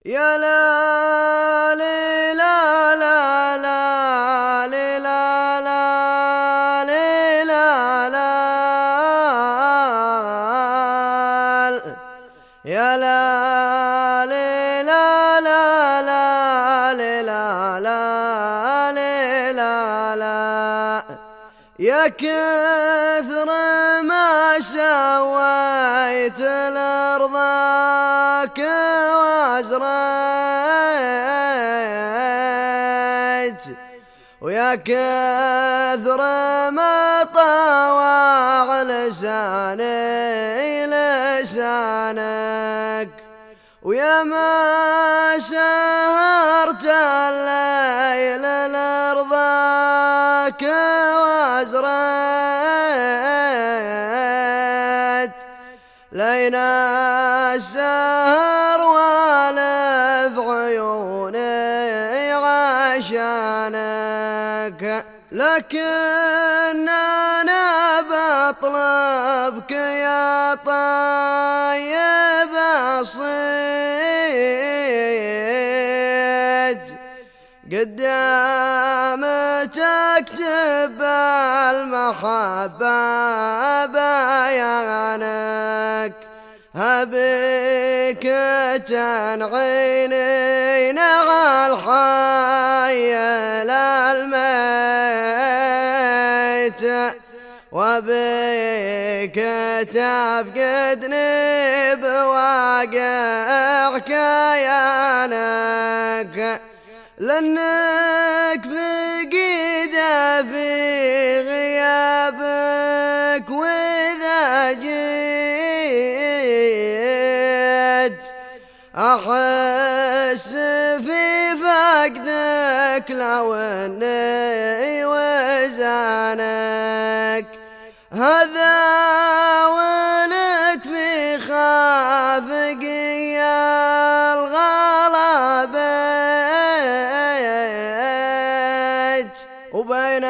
يا لا لا لا لا لا لا لا لا لا يا لا لا لا لا لا لا لا يا كثر ما سويت لرضاك وازريت ويا كثر ما طوع لساني لسانك ويا ما سهرت الليل لرضاك وازريت لينا السهر والف عيوني عشانك لكن أنا بطلبك يا طيب الصيد قدام تكتب المحبة بيانك هبيك تنعيني نغى الحي للميت وبيك تفقدني بواقع كيانك لأنك فقيدة في غيابك وإذا جيت أحس في فقدك لو أني وزانك هذا ولك في خافقي الغلبة وبين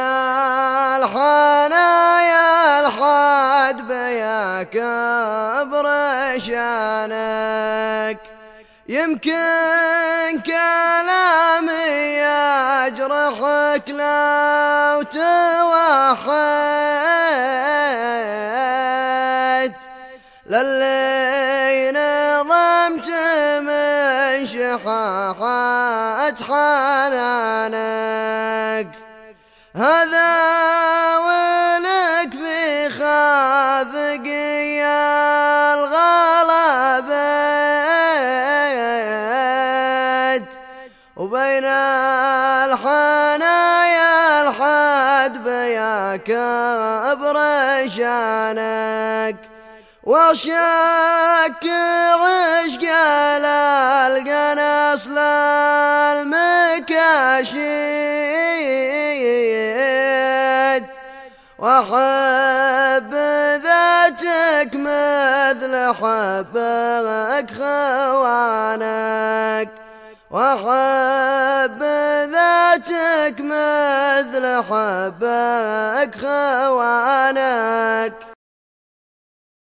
الحنايا الحد بيا كبر شانك يمكن كلامي يجرحك لو توحيت للي نظمت من شحاحة حنانك هذا ولك في خافقي الغلبة وبين الحنايا الحد بيا كبر شانك وشك عشق القنص للمكاشيد وحب ذاتك مثل حبك خوانك وحب ذاتك مثل حبك خوانك